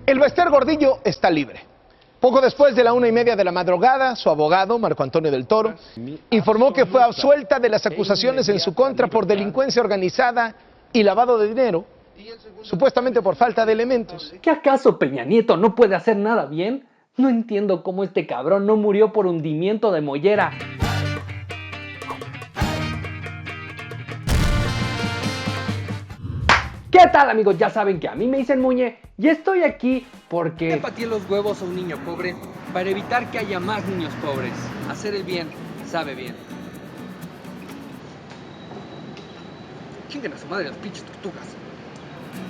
El Bester Gordillo está libre. Poco después de la 1:30 de la madrugada, su abogado, Marco Antonio del Toro, informó que fue absuelta de las acusaciones en su contra por delincuencia organizada y lavado de dinero, supuestamente por falta de elementos. ¿Qué acaso Peña Nieto no puede hacer nada bien? No entiendo cómo este cabrón no murió por hundimiento de mollera. ¿Qué tal, amigos? Ya saben que a mí me dicen Muñe y estoy aquí porque Le pateé los huevos a un niño pobre para evitar que haya más niños pobres. Hacer el bien sabe bien. Chinguen a su madre las pinches tortugas.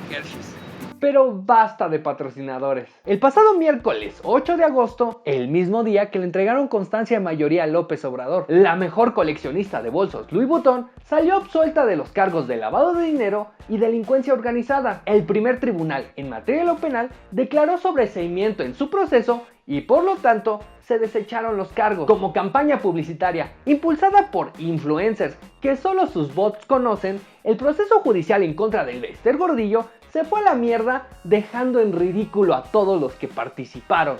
Hershey's. Pero basta de patrocinadores. El pasado miércoles 8 de agosto, el mismo día que le entregaron constancia de mayoría a López Obrador, la mejor coleccionista de bolsos Louis Vuitton salió absuelta de los cargos de lavado de dinero y delincuencia organizada. El primer tribunal en materia de lo penal declaró sobreseimiento en su proceso y por lo tanto se desecharon los cargos. Como campaña publicitaria impulsada por influencers que solo sus bots conocen, el proceso judicial en contra del Bester Gordillo se fue a la mierda, dejando en ridículo a todos los que participaron.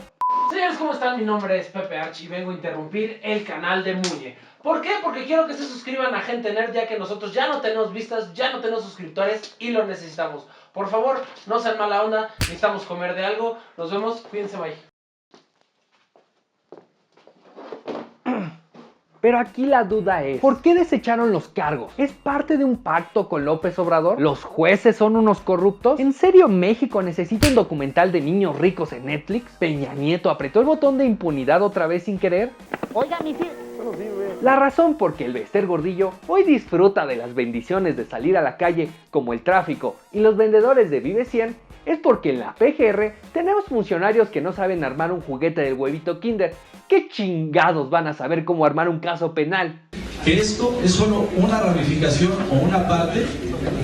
Señores, ¿cómo están? Mi nombre es Pepe Arch y vengo a interrumpir el canal de Muñe. ¿Por qué? Porque quiero que se suscriban a Gente Nerd, ya que nosotros ya no tenemos vistas, ya no tenemos suscriptores y lo necesitamos. Por favor, no sean mala onda, necesitamos comer de algo. Nos vemos, cuídense, bye. Pero aquí la duda es, ¿por qué desecharon los cargos? ¿Es parte de un pacto con López Obrador? ¿Los jueces son unos corruptos? ¿En serio México necesita un documental de niños ricos en Netflix? ¿Peña Nieto apretó el botón de impunidad otra vez sin querer? Oiga, mi tío. La razón por que el Bester Gordillo hoy disfruta de las bendiciones de salir a la calle como el tráfico y los vendedores de Vive 100 es porque en la PGR tenemos funcionarios que no saben armar un juguete del huevito Kinder. ¿Qué chingados van a saber cómo armar un caso penal? Que esto es solo una ramificación o una parte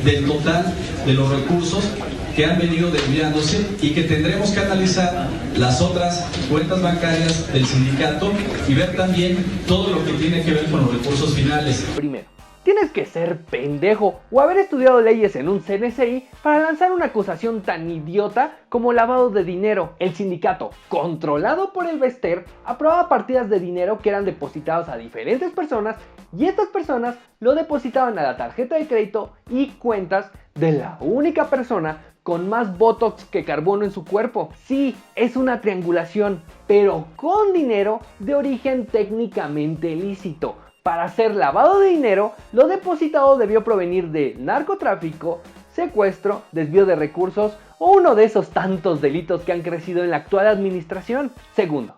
del total de los recursos que han venido desviándose y que tendremos que analizar las otras cuentas bancarias del sindicato y ver también todo lo que tiene que ver con los recursos finales. Primero, tienes que ser pendejo o haber estudiado leyes en un CNCI para lanzar una acusación tan idiota como lavado de dinero. El sindicato, controlado por el Bester, aprobaba partidas de dinero que eran depositados a diferentes personas y estas personas lo depositaban a la tarjeta de crédito y cuentas de la única persona con más botox que carbono en su cuerpo. Sí, es una triangulación, pero con dinero de origen técnicamente ilícito. Para hacer lavado de dinero, lo depositado debió provenir de narcotráfico, secuestro, desvío de recursos o uno de esos tantos delitos que han crecido en la actual administración. Segundo,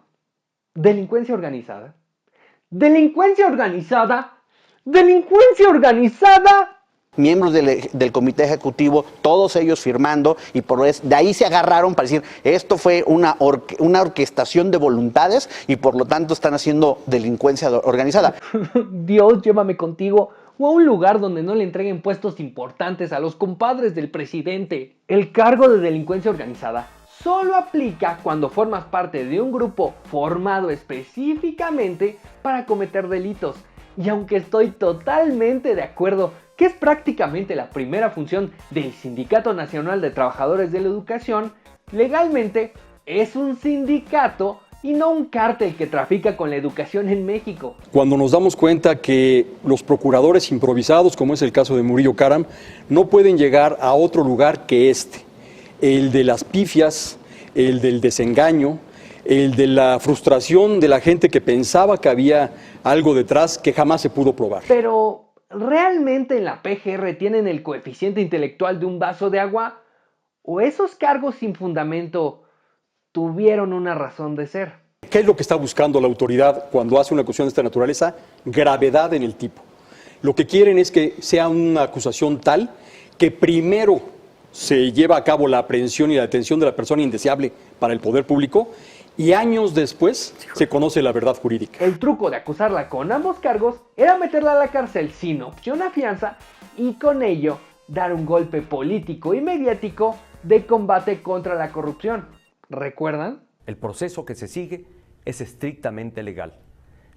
delincuencia organizada. ¿Delincuencia organizada? ¿Delincuencia organizada? Miembros del comité ejecutivo, todos ellos firmando, y de ahí se agarraron para decir, esto fue una orquestación de voluntades y por lo tanto están haciendo delincuencia organizada. Dios, llévame contigo o a un lugar donde no le entreguen puestos importantes a los compadres del presidente. El cargo de delincuencia organizada solo aplica cuando formas parte de un grupo formado específicamente para cometer delitos. Y aunque estoy totalmente de acuerdo que es prácticamente la primera función del Sindicato Nacional de Trabajadores de la Educación, legalmente es un sindicato y no un cártel que trafica con la educación en México. Cuando nos damos cuenta que los procuradores improvisados, como es el caso de Murillo Karam, no pueden llegar a otro lugar que el de las pifias, el del desengaño, el de la frustración de la gente que pensaba que había algo detrás que jamás se pudo probar. Pero, ¿realmente en la PGR tienen el coeficiente intelectual de un vaso de agua? ¿O esos cargos sin fundamento tuvieron una razón de ser? ¿Qué es lo que está buscando la autoridad cuando hace una acusación de esta naturaleza? Gravedad en el tipo. Lo que quieren es que sea una acusación tal que primero se lleva a cabo la aprehensión y la detención de la persona indeseable para el poder público y años después se conoce la verdad jurídica. El truco de acusarla con ambos cargos era meterla a la cárcel sin opción a fianza y con ello dar un golpe político y mediático de combate contra la corrupción. ¿Recuerdan? El proceso que se sigue es estrictamente legal.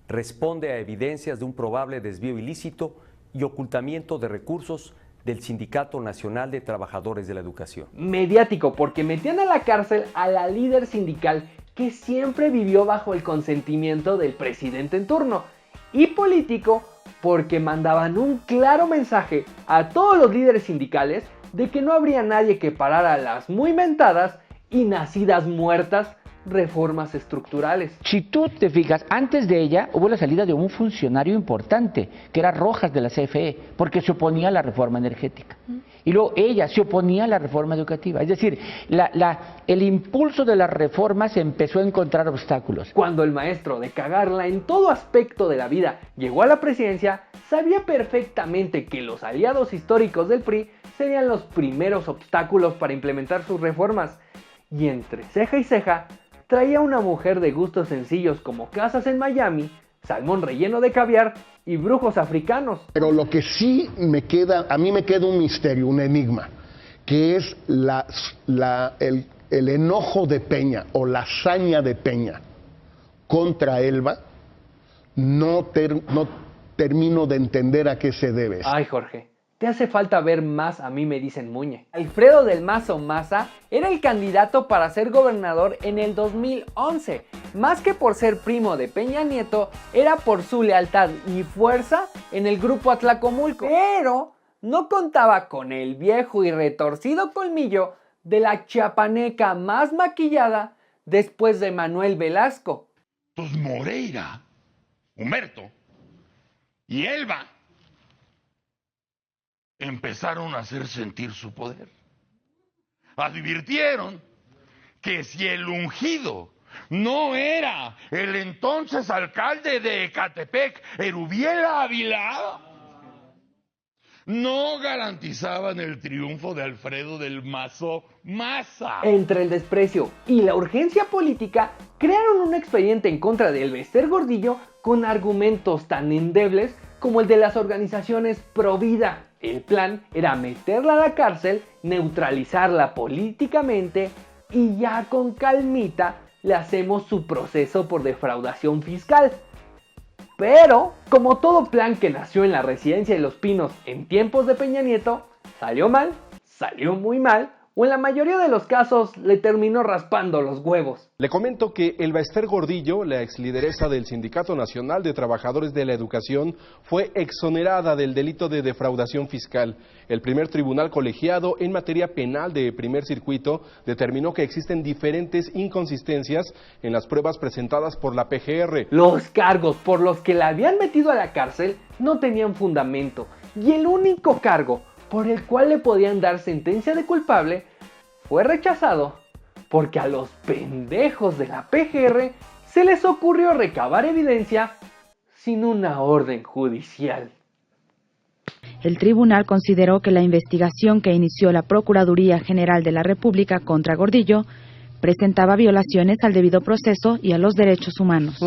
Responde a evidencias de un probable desvío ilícito y ocultamiento de recursos del Sindicato Nacional de Trabajadores de la Educación. Mediático porque metían a la cárcel a la líder sindical que siempre vivió bajo el consentimiento del presidente en turno. Y político porque mandaban un claro mensaje a todos los líderes sindicales de que no habría nadie que parara las muy mentadas y nacidas muertas reformas estructurales. Si tú te fijas, antes de ella hubo la salida de un funcionario importante, que era Rojas de la CFE, porque se oponía a la reforma energética. Y luego ella se oponía a la reforma educativa. Es decir, el impulso de las reformas empezó a encontrar obstáculos. Cuando el maestro de cagarla en todo aspecto de la vida llegó a la presidencia, sabía perfectamente que los aliados históricos del PRI serían los primeros obstáculos para implementar sus reformas. Y entre ceja y ceja, traía una mujer de gustos sencillos como casas en Miami, salmón relleno de caviar y brujos africanos. Pero lo que sí a mí me queda un misterio, un enigma, que es el enojo de Peña o la hazaña de Peña contra Elba. No termino de entender a qué se debe. Ay, Jorge, te hace falta ver más A mí me dicen Muñe. Alfredo del Mazo Maza era el candidato para ser gobernador en el 2011. Más que por ser primo de Peña Nieto, era por su lealtad y fuerza en el grupo Atlacomulco. Pero no contaba con el viejo y retorcido colmillo de la chiapaneca más maquillada después de Manuel Velasco. Pues Moreira, Humerto y Elba empezaron a hacer sentir su poder. Advirtieron que si el ungido no era el entonces alcalde de Ecatepec, Erubiel Ávila, no garantizaban el triunfo de Alfredo del Mazo Maza. Entre el desprecio y la urgencia política, crearon un expediente en contra de Elbester Gordillo con argumentos tan endebles como el de las organizaciones pro vida. El plan era meterla a la cárcel, neutralizarla políticamente y ya con calmita le hacemos su proceso por defraudación fiscal. Pero, como todo plan que nació en la residencia de Los Pinos en tiempos de Peña Nieto, salió mal, salió muy mal, o en la mayoría de los casos le terminó raspando los huevos. Le comento que Elbester Gordillo, la exlideresa del Sindicato Nacional de Trabajadores de la Educación, fue exonerada del delito de defraudación fiscal. El primer tribunal colegiado en materia penal de primer circuito determinó que existen diferentes inconsistencias en las pruebas presentadas por la PGR. Los cargos por los que la habían metido a la cárcel no tenían fundamento, y el único cargo por el cual le podían dar sentencia de culpable fue rechazado porque a los pendejos de la PGR se les ocurrió recabar evidencia sin una orden judicial. El tribunal consideró que la investigación que inició la Procuraduría General de la República contra Gordillo presentaba violaciones al debido proceso y a los derechos humanos.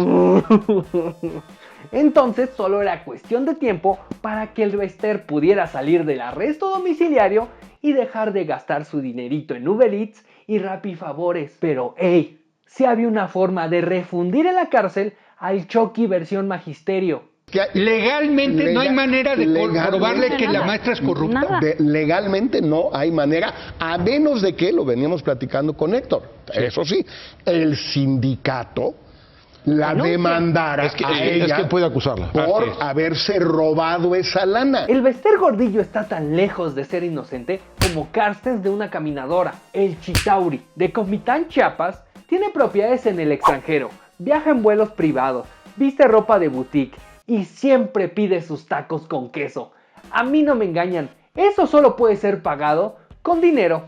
Entonces solo era cuestión de tiempo para que Elbester pudiera salir del arresto domiciliario y dejar de gastar su dinerito en Uber Eats y Rappi Favores. Pero hey, sí había una forma de refundir en la cárcel al Chucky versión magisterio. Legalmente no hay manera de comprobarle que la maestra es corrupta. Legalmente no hay manera, a menos de que, lo veníamos platicando con Héctor, eso sí, el sindicato la demandara a ella que puede acusarla por haberse robado esa lana. Elbester Gordillo está tan lejos de ser inocente como Carstens de una caminadora. El Chitauri de Comitán, Chiapas, tiene propiedades en el extranjero, viaja en vuelos privados, viste ropa de boutique y siempre pide sus tacos con queso. A mí no me engañan, eso solo puede ser pagado con dinero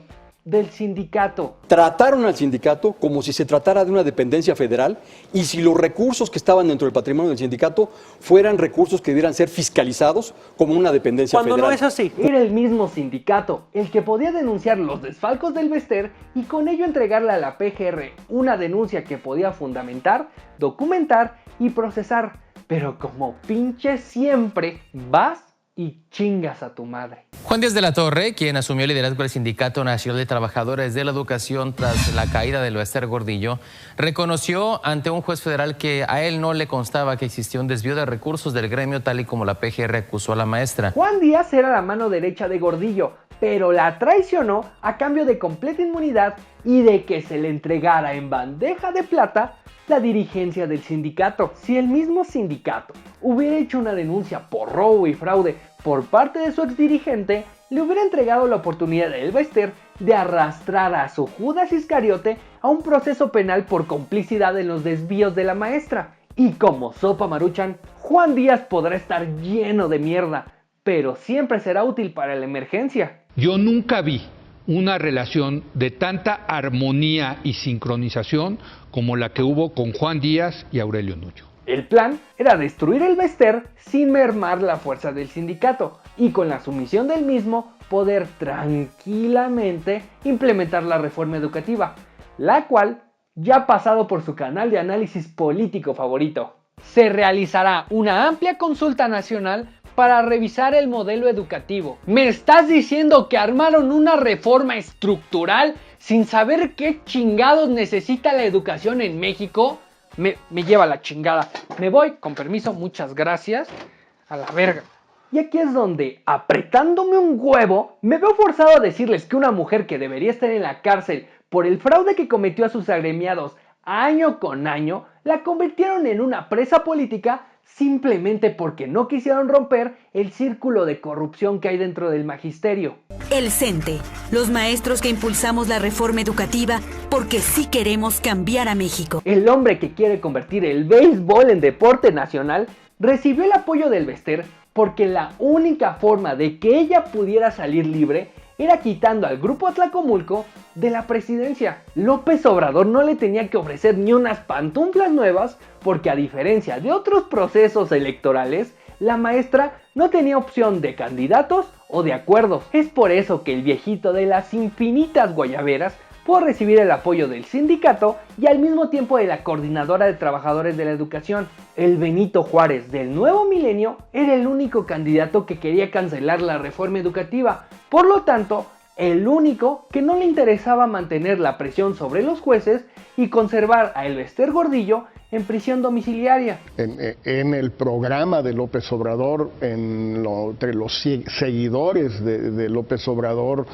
del sindicato. Trataron al sindicato como si se tratara de una dependencia federal y si los recursos que estaban dentro del patrimonio del sindicato fueran recursos que debieran ser fiscalizados como una dependencia federal. Cuando no es así. Era el mismo sindicato el que podía denunciar los desfalcos del Elbester y con ello entregarle a la PGR una denuncia que podía fundamentar, documentar y procesar. Pero como pinche siempre vas y chingas a tu madre. Juan Díaz de la Torre, quien asumió el liderazgo del Sindicato Nacional de Trabajadores de la Educación tras la caída del Bester Gordillo, reconoció ante un juez federal que a él no le constaba que existía un desvío de recursos del gremio, tal y como la PGR acusó a la maestra. Juan Díaz era la mano derecha de Gordillo, pero la traicionó a cambio de completa inmunidad y de que se le entregara en bandeja de plata la dirigencia del sindicato. Si el mismo sindicato hubiera hecho una denuncia por robo y fraude por parte de su exdirigente, le hubiera entregado la oportunidad a El Bester de arrastrar a su Judas Iscariote a un proceso penal por complicidad en los desvíos de la maestra. Y como sopa Maruchan, Juan Díaz podrá estar lleno de mierda, pero siempre será útil para la emergencia. Yo nunca vi una relación de tanta armonía y sincronización como la que hubo con Juan Díaz y Aurelio Nuño. El plan era destruir el Bester sin mermar la fuerza del sindicato y con la sumisión del mismo poder tranquilamente implementar la reforma educativa, la cual ya ha pasado por su canal de análisis político favorito. Se realizará una amplia consulta nacional para revisar el modelo educativo. ¿Me estás diciendo que armaron una reforma estructural sin saber qué chingados necesita la educación en México? Me lleva la chingada. Me voy, con permiso, muchas gracias. A la verga. Y aquí es donde, apretándome un huevo, me veo forzado a decirles que una mujer que debería estar en la cárcel por el fraude que cometió a sus agremiados año con año, la convirtieron en una presa política simplemente porque no quisieron romper el círculo de corrupción que hay dentro del magisterio. El CENTE, los maestros que impulsamos la reforma educativa porque sí queremos cambiar a México. El hombre que quiere convertir el béisbol en deporte nacional recibió el apoyo del Bester porque la única forma de que ella pudiera salir libre era quitando al Grupo Atlacomulco de la presidencia. López Obrador no le tenía que ofrecer ni unas pantuflas nuevas porque, a diferencia de otros procesos electorales, la maestra no tenía opción de candidatos o de acuerdos. Es por eso que el viejito de las infinitas guayaberas pudo recibir el apoyo del sindicato y al mismo tiempo de la Coordinadora de Trabajadores de la Educación. El Benito Juárez del nuevo milenio era el único candidato que quería cancelar la reforma educativa. Por lo tanto, el único que no le interesaba mantener la presión sobre los jueces y conservar a El Bester Gordillo en prisión domiciliaria. En el programa de López Obrador, entre los seguidores de López Obrador,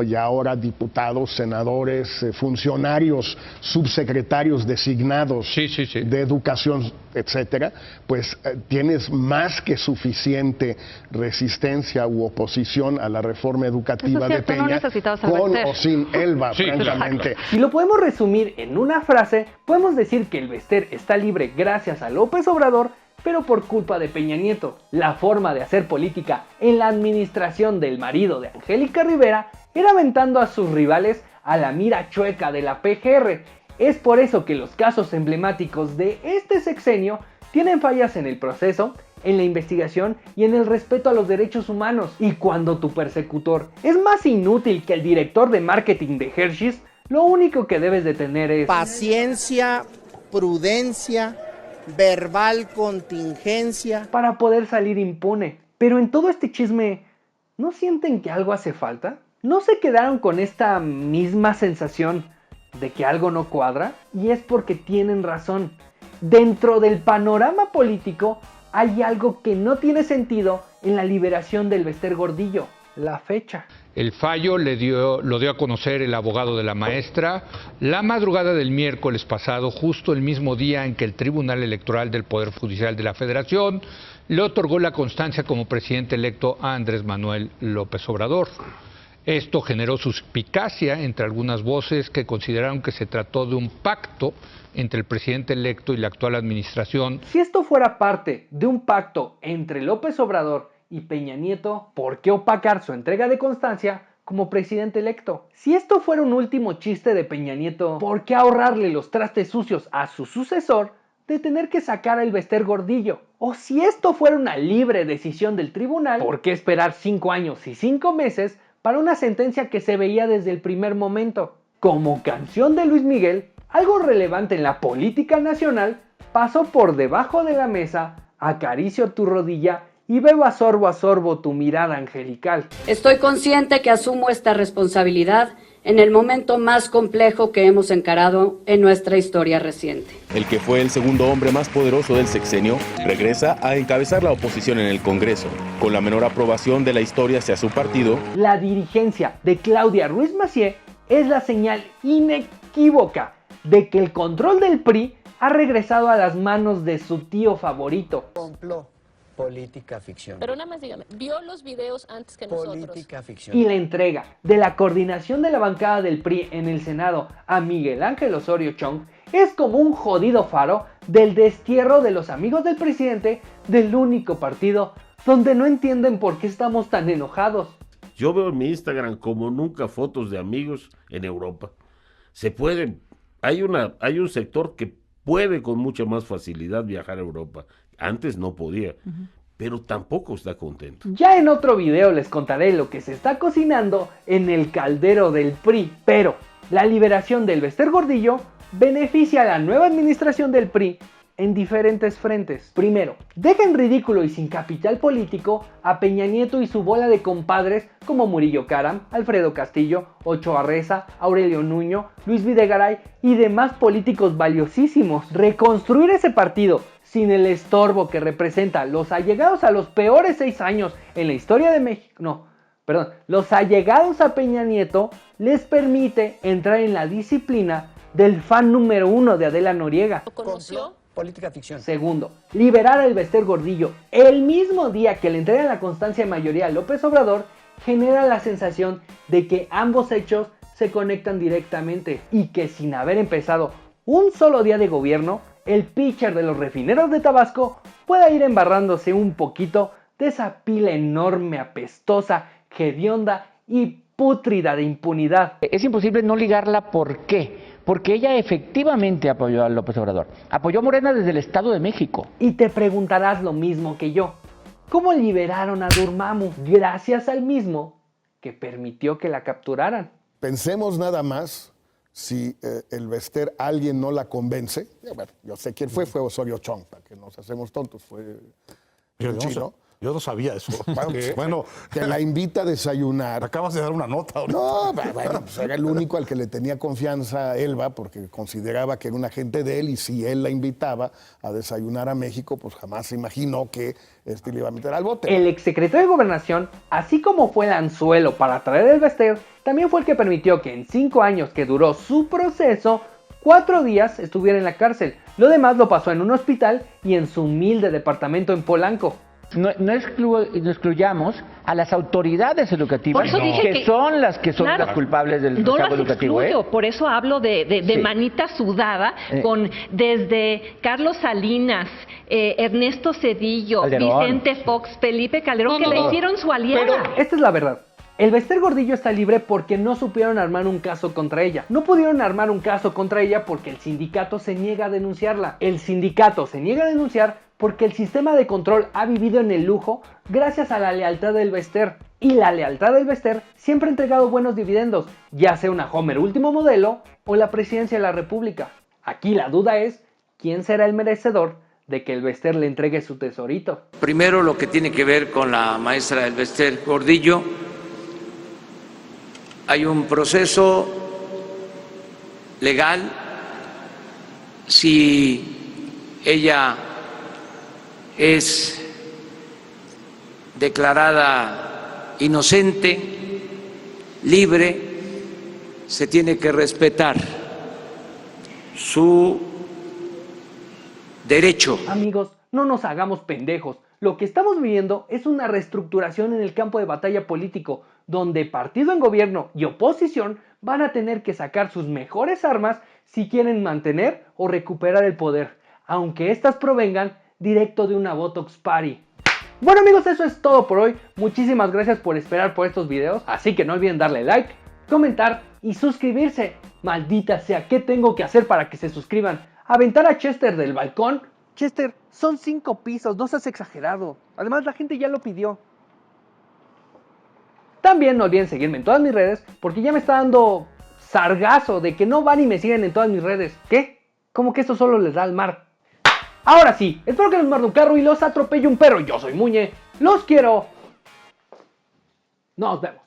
y ahora diputados, senadores, funcionarios, subsecretarios designados de educación, etcétera, pues tienes más que suficiente resistencia u oposición a la reforma educativa de Peña, con o sin Elba, francamente. Si lo podemos resumir en una frase, podemos decir que el Bester está libre gracias a López Obrador, pero por culpa de Peña Nieto. La forma de hacer política en la administración del marido de Angélica Rivera era aventando a sus rivales a la mira chueca de la PGR. Es por eso que los casos emblemáticos de este sexenio tienen fallas en el proceso, en la investigación y en el respeto a los derechos humanos. Y cuando tu persecutor es más inútil que el director de marketing de Hershey's, lo único que debes de tener es paciencia, prudencia, verbal contingencia, para poder salir impune. Pero en todo este chisme, ¿no sienten que algo hace falta? ¿No se quedaron con esta misma sensación de que algo no cuadra? Y es porque tienen razón. Dentro del panorama político hay algo que no tiene sentido en la liberación del Bester Gordillo: la fecha. El fallo lo dio a conocer el abogado de la maestra la madrugada del miércoles pasado, justo el mismo día en que el Tribunal Electoral del Poder Judicial de la Federación le otorgó la constancia como presidente electo a Andrés Manuel López Obrador. Esto generó suspicacia entre algunas voces que consideraron que se trató de un pacto entre el presidente electo y la actual administración. Si esto fuera parte de un pacto entre López Obrador y Peña Nieto, ¿por qué opacar su entrega de constancia como presidente electo? Si esto fuera un último chiste de Peña Nieto, ¿por qué ahorrarle los trastes sucios a su sucesor de tener que sacar al Bester Gordillo? O si esto fuera una libre decisión del tribunal, ¿por qué esperar 5 años y 5 meses para una sentencia que se veía desde el primer momento? Como canción de Luis Miguel, algo relevante en la política nacional pasó por debajo de la mesa, acaricio tu rodilla y bebo a sorbo tu mirada angelical. Estoy consciente que asumo esta responsabilidad en el momento más complejo que hemos encarado en nuestra historia reciente. El que fue el segundo hombre más poderoso del sexenio regresa a encabezar la oposición en el Congreso, con la menor aprobación de la historia hacia su partido. La dirigencia de Claudia Ruiz Massieu es la señal inequívoca de que el control del PRI ha regresado a las manos de su tío favorito. Política ficción. Pero nada más dígame, ¿vio los videos antes que nosotros? Política ficción. Y la entrega de la coordinación de la bancada del PRI en el Senado a Miguel Ángel Osorio Chong es como un jodido faro del destierro de los amigos del presidente del único partido donde no entienden por qué estamos tan enojados. Yo veo en mi Instagram como nunca fotos de amigos en Europa. Se puede, hay un sector que puede con mucha más facilidad viajar a Europa. Antes no podía, pero tampoco está contento. Ya en otro video les contaré lo que se está cocinando en el caldero del PRI, pero la liberación del Bester Gordillo beneficia a la nueva administración del PRI en diferentes frentes. Primero, deja en ridículo y sin capital político a Peña Nieto y su bola de compadres como Murillo Karam, Alfredo Castillo, Ochoa Reza, Aurelio Nuño, Luis Videgaray y demás políticos valiosísimos. Reconstruir ese partido sin el estorbo que representa los allegados a los peores 6 años en la historia de México, los allegados a Peña Nieto les permite entrar en la disciplina del fan número 1 de Adela Noriega. ¿Conoció? Política ficción. Segundo, liberar al Bester Gordillo el mismo día que le entregan la constancia de mayoría a López Obrador genera la sensación de que ambos hechos se conectan directamente y que sin haber empezado un solo día de gobierno, el pitcher de los refineros de Tabasco pueda ir embarrándose un poquito de esa pila enorme, apestosa, hedionda y pútrida de impunidad. Es imposible no ligarla, ¿por qué? Porque ella efectivamente apoyó a López Obrador. Apoyó a Morena desde el Estado de México. Y te preguntarás lo mismo que yo. ¿Cómo liberaron a Durmamu? Gracias al mismo que permitió que la capturaran. Pensemos nada más si el Bester alguien no la convence. Bueno, yo sé quién fue Osorio Chong, para que nos hacemos tontos, fue el chino. Yo no sabía eso. Bueno, que la invita a desayunar. Acabas de dar una nota ahorita. No, bueno, pues era el único al que le tenía confianza Elba, porque consideraba que era un agente de él, y si él la invitaba a desayunar a México, pues jamás se imaginó que le iba a meter al bote. El exsecretario de Gobernación, así como fue el anzuelo para traer el Bester, también fue el que permitió que en 5 años que duró su proceso, 4 días estuviera en la cárcel. Lo demás lo pasó en un hospital y en su humilde departamento en Polanco. No excluyamos a las autoridades educativas, que son las las culpables del fraude educativo. Por eso hablo de manita sudada, con desde Carlos Salinas, Ernesto Zedillo, Calderón, Vicente Fox, Felipe Calderón, que le hicieron su aliada. Pero esta es la verdad. El Bester Gordillo está libre porque no supieron armar un caso contra ella. No pudieron armar un caso contra ella porque el sindicato se niega a denunciarla. El sindicato se niega a denunciar porque el sistema de control ha vivido en el lujo gracias a la lealtad del Bester. Y la lealtad del Bester siempre ha entregado buenos dividendos, ya sea una Homer último modelo o la presidencia de la República. Aquí la duda es, ¿quién será el merecedor de que el Bester le entregue su tesorito? Primero, lo que tiene que ver con la maestra del Bester Gordillo. Hay un proceso legal. Si ella es declarada inocente, libre, se tiene que respetar su derecho. Amigos, no nos hagamos pendejos. Lo que estamos viviendo es una reestructuración en el campo de batalla político, donde partido en gobierno y oposición van a tener que sacar sus mejores armas si quieren mantener o recuperar el poder, aunque estas provengan directo de una Botox Party. Bueno amigos, eso es todo por hoy. Muchísimas gracias por esperar por estos videos, así que no olviden darle like, comentar y suscribirse. Maldita sea, ¿qué tengo que hacer para que se suscriban? ¿Aventar a Chester del balcón? Chester, son 5 pisos, no seas exagerado. Además la gente ya lo pidió. También no olviden seguirme en todas mis redes, porque ya me está dando sargazo de que no van y me siguen en todas mis redes. ¿Qué? ¿Cómo que esto solo les da al mar? Ahora sí, espero que los muerda un carro y los atropelle un perro. Yo soy Muñe Los quiero. Nos vemos.